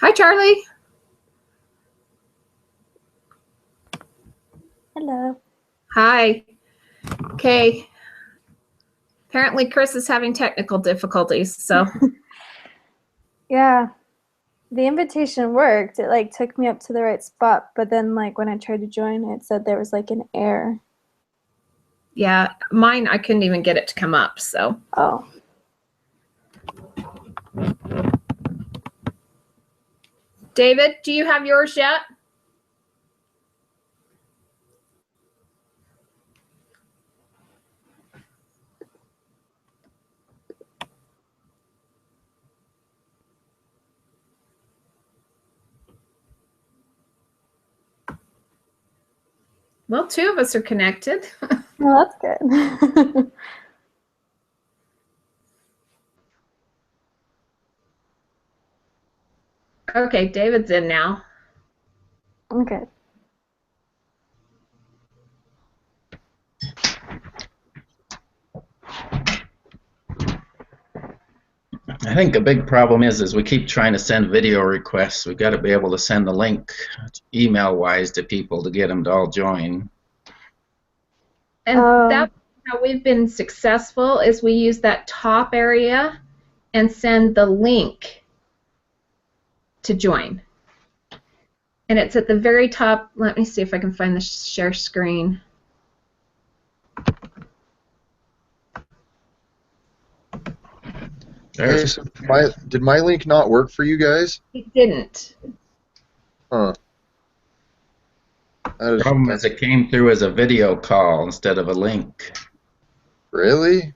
Hi, Charlie. Hello. Hi. Okay. Apparently, Chris is having technical difficulties, so. Yeah, the invitation worked. It like took me up to the right spot, but then like when I tried to join, it said there was like an error. Yeah, mine, I couldn't even get it to come up, so. Oh. David, do you have yours yet? Well, two of us are connected. Well, that's good. Okay, David's in now. Okay. I think the big problem is we keep trying to send video requests. We've got to be able to send the link email-wise to people to get them to all join. And that's how we've been successful, is we use that top area and send the link to join. And it's at the very top. Let me see if I can find the share screen. Hey, so did my link not work for you guys? It didn't. Huh. The problem is it came through as a video call instead of a link. Really?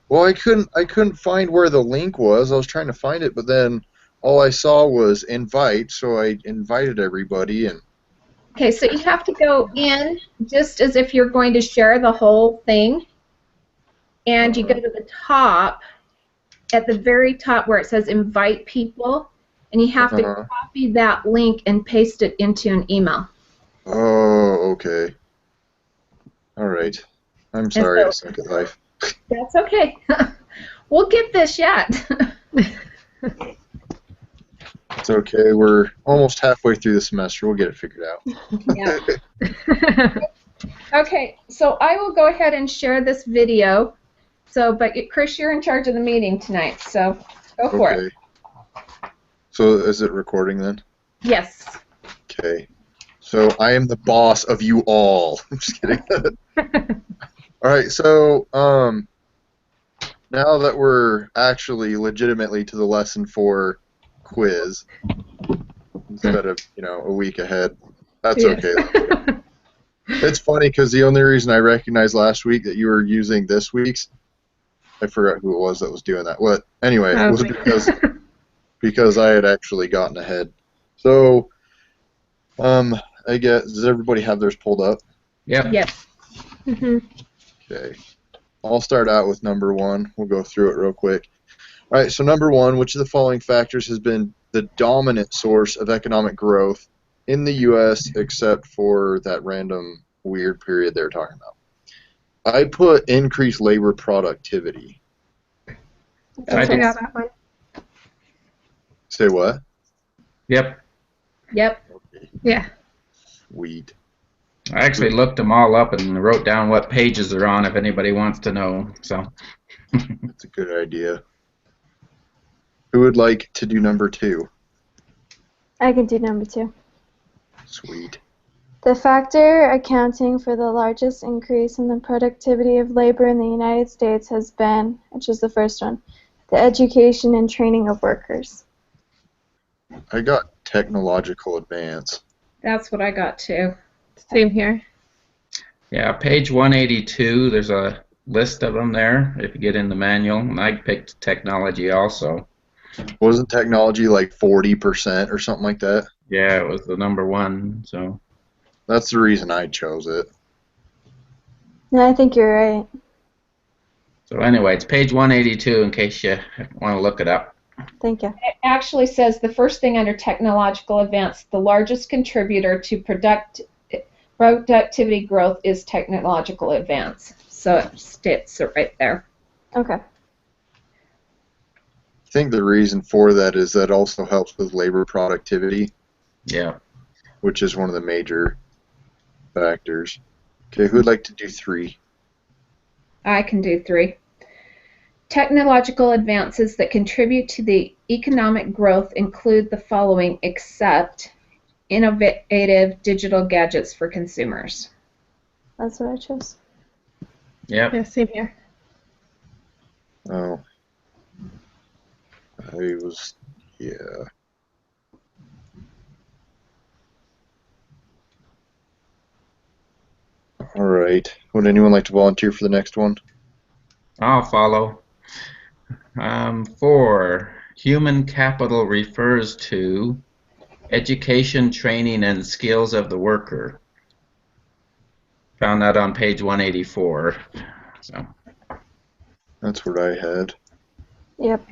Well, I couldn't find where the link was. I was trying to find it, but then all I saw was invite, so I invited everybody. And okay, so you have to go in just as if you're going to share the whole thing, and you go to the top, at the very top where it says invite people, and you have to copy that link and paste it into an email. Oh, okay. All right. I'm sorry, I suck at life. That's okay. We'll get this yet. It's okay. We're almost halfway through the semester. We'll get it figured out. Yeah. Okay, so I will go ahead and share this video. So, but Chris, you're in charge of the meeting tonight, so go for it. So is it recording then? Yes. Okay. So I am the boss of you all. I'm just kidding. All right. So now that we're actually legitimately to the lesson 4 quiz instead of a week ahead, that's okay. It's funny because the only reason I recognized last week that you were using this week's, I forgot who it was that was doing that. What? Anyway, it was because I had actually gotten ahead. So, I guess, does everybody have theirs pulled up? Yep. Yes. Okay. I'll start out with number 1. We'll go through it real quick. All right, so number 1, which of the following factors has been the dominant source of economic growth in the U.S. except for that random weird period they're talking about? I put increased labor productivity. I did. that one. Say what? Yep. Yep. Okay. Yeah. Sweet. I actually looked them all up and wrote down what pages they're on if anybody wants to know. So. That's a good idea. Who would like to do number 2? I can do number 2. Sweet. The factor accounting for the largest increase in the productivity of labor in the United States has been, which is the first one, the education and training of workers. I got technological advance. That's what I got too. Same here. Yeah, page 182, there's a list of them there if you get in the manual, and I picked technology also. Wasn't technology like 40% or something like that? Yeah, it was the number 1, so. That's the reason I chose it. No, I think you're right. So anyway, it's page 182 in case you want to look it up. Thank you. It actually says the first thing under technological advance, the largest contributor to productivity growth is technological advance. So it states it right there. Okay. think the reason for that is that also helps with labor productivity, Yeah. which is one of the major factors. Okay, who'd like to do 3? I can do 3. Technological advances that contribute to the economic growth include the following, except innovative digital gadgets for consumers. That's what I chose. Yep. Yeah, same here. Oh. I was, yeah. All right. Would anyone like to volunteer for the next one? I'll follow. 4. Human capital refers to education, training, and skills of the worker. Found that on page 184. So. That's what I had. Yep,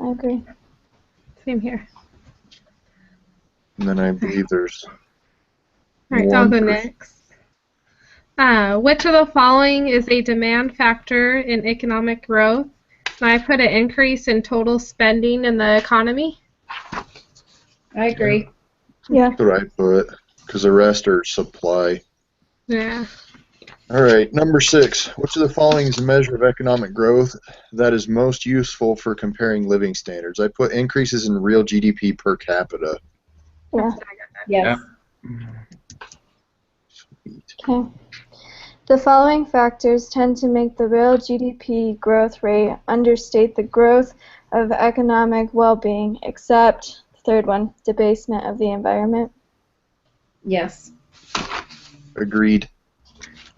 I agree. Same here. And then I believe there's All right, I'll one go person. next. Which of the following is a demand factor in economic growth? And I put an increase in total spending in the economy. I agree. Yeah. That's what I put, because the rest are supply. Yeah. All right, number 6. Which of the following is a measure of economic growth that is most useful for comparing living standards? I put increases in real GDP per capita. Yeah. Yes. Sweet. Okay. The following factors tend to make the real GDP growth rate understate the growth of economic well-being, except the third one, debasement of the environment. Yes. Agreed.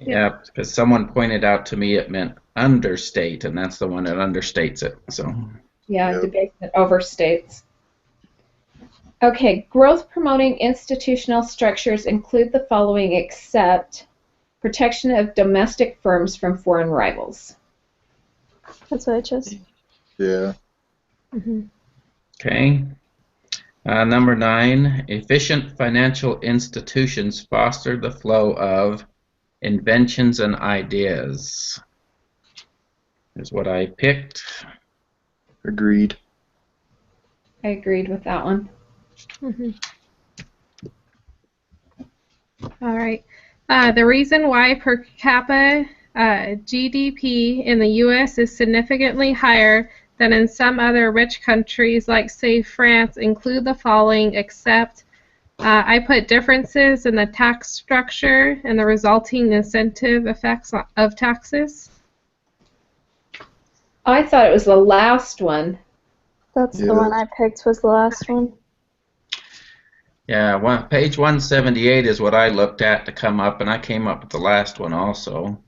Yep, because someone pointed out to me it meant understate, and that's the one that understates it. So. Yeah, Yep. debasement overstates. Okay, growth promoting institutional structures include the following, except protection of domestic firms from foreign rivals. That's what I chose. Yeah. Mm-hmm. Okay. Number 9, efficient financial institutions foster the flow of inventions and ideas. Is what I picked. Agreed. I agreed with that one. Mm-hmm. All right. The reason why per capita GDP in the U.S. is significantly higher than in some other rich countries, like, say, France, include the following, except I put differences in the tax structure and the resulting incentive effects of taxes. I thought it was the last one. That's Yeah. the one I picked was the last one. Yeah, page 178 is what I looked at to come up, and I came up with the last one also.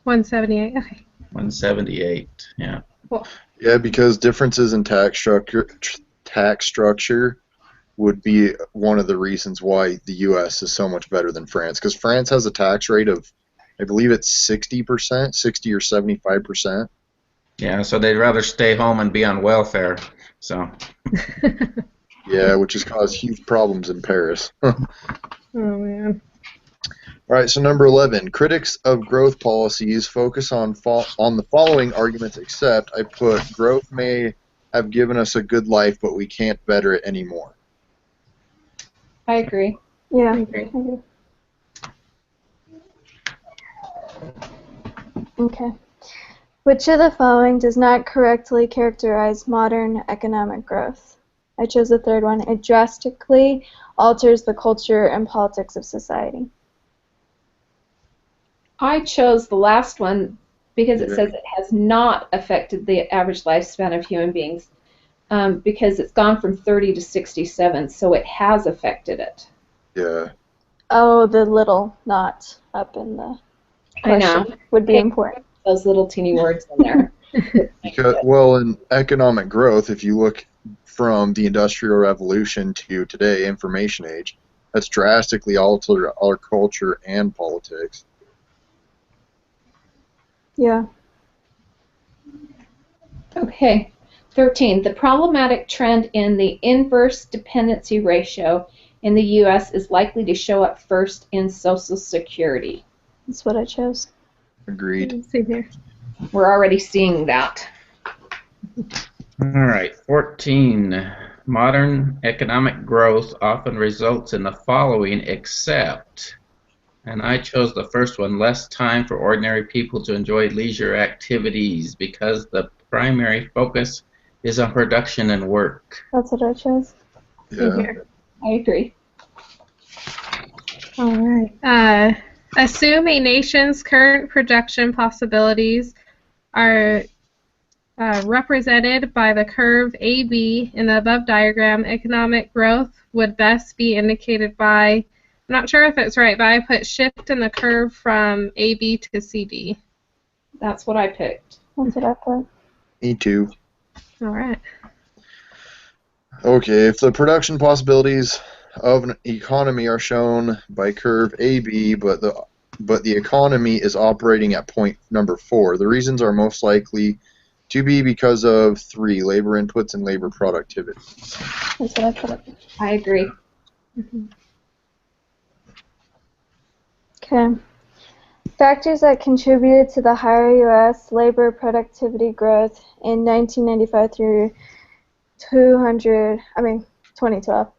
178. Okay. 178. Yeah. Cool. Yeah, because differences in tax structure would be one of the reasons why the U.S. is so much better than France. Because France has a tax rate of, I believe it's 60%, 60 or 75%. Yeah, so they'd rather stay home and be on welfare. So. Yeah, which has caused huge problems in Paris. Oh, man. All right, so number 11, critics of growth policies focus on the following arguments, except I put growth may have given us a good life, but we can't better it anymore. I agree. Yeah. I agree. Okay. Which of the following does not correctly characterize modern economic growth? I chose the third one. It drastically alters the culture and politics of society. I chose the last one because it Yeah. says it has not affected the average lifespan of human beings, because it's gone from 30 to 67, so it has affected it. Yeah. Oh, the little not up in the I know. question would be important. Those little teeny words in there. Because, well, in economic growth, if you look from the Industrial Revolution to today, information age, that's drastically altered our culture and politics. Yeah. Okay. 13. The problematic trend in the inverse dependency ratio in the U.S. is likely to show up first in Social Security. That's what I chose. Agreed. Same here. We're already seeing that. All right, 14. Modern economic growth often results in the following except, and I chose the first one, less time for ordinary people to enjoy leisure activities because the primary focus is on production and work. That's what I chose. Same Yeah. here. I agree. All right. Assume a nation's current production possibilities are represented by the curve AB in the above diagram. Economic growth would best be indicated by, I'm not sure if it's right, but I put shift in the curve from AB to CD. That's what I picked. That's what I put. Me too. All right. Okay, if the production possibilities of an economy are shown by curve AB, but the economy is operating at point number 4, the reasons are most likely to be because of 3, labor inputs and labor productivity. That's what I put. I agree. Okay. Factors that contributed to the higher U.S. labor productivity growth in 1995 through 2012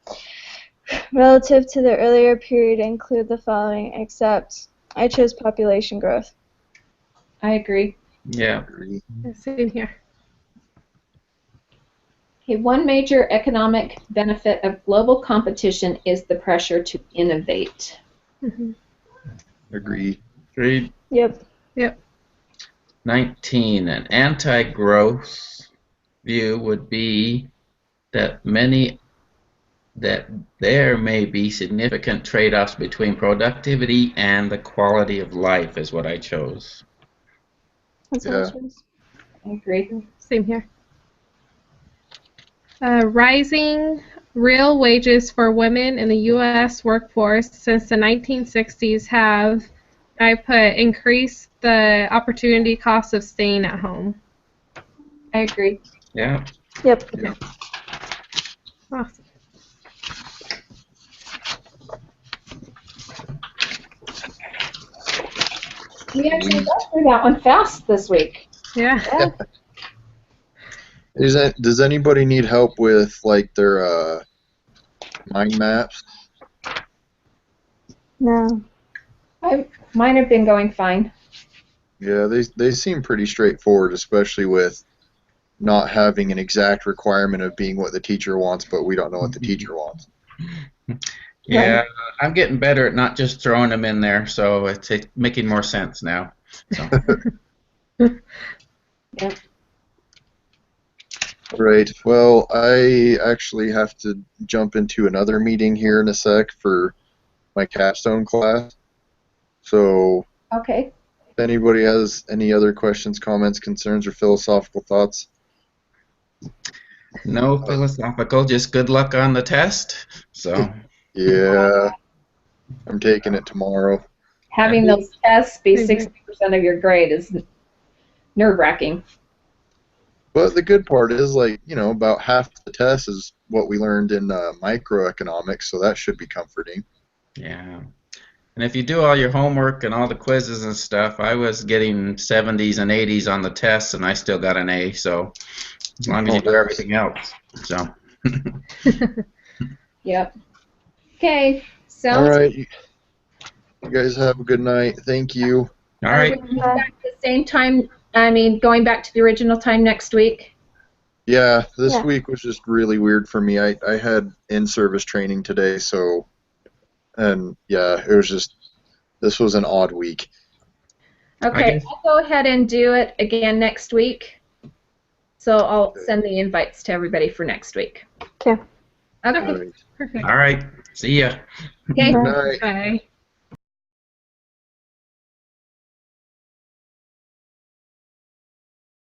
relative to the earlier period include the following, except I chose population growth. I agree. Yeah. Same here. Okay, one major economic benefit of global competition is the pressure to innovate. Agree. Agreed. Yep. 19. An anti-growth view would be that there may be significant trade-offs between productivity and the quality of life is what I chose. That's what I chose. I agree. Same here. Rising real wages for women in the U.S. workforce since the 1960s have, I put, increased the opportunity cost of staying at home. I agree. Yeah. Yep. Awesome. We actually got through that one fast this week. Yeah. Does anybody need help with like their mind maps? No. Mine have been going fine. Yeah, they seem pretty straightforward, especially with not having an exact requirement of being what the teacher wants, but we don't know what the teacher wants. Yeah, I'm getting better at not just throwing them in there, so it's making more sense now. So. Yep. Right. Well, I actually have to jump into another meeting here in a sec for my capstone class. So, Okay. if anybody has any other questions, comments, concerns, or philosophical thoughts, No philosophical, just good luck on the test. So. yeah, I'm taking it tomorrow. Having those tests be 60% of your grade is nerve-wracking. But the good part is, like, you know, about half the test is what we learned in microeconomics, so that should be comforting. Yeah. And if you do all your homework and all the quizzes and stuff, I was getting 70s and 80s on the tests, and I still got an A, so as long as you do everything else. So. Yep. Okay. All Sounds right. You guys have a good night. Thank you. All Are right. we back to the same time? I mean, going back to the original time next week? Yeah, this Yeah. week was just really weird for me. I had in-service training today, so, and yeah, it was just, this was an odd week. Okay, guess- I'll go ahead and do it again next week. So I'll send the invites to everybody for next week. Okay. Okay. All right. Perfect. All right. See ya. Okay. Good night. Bye.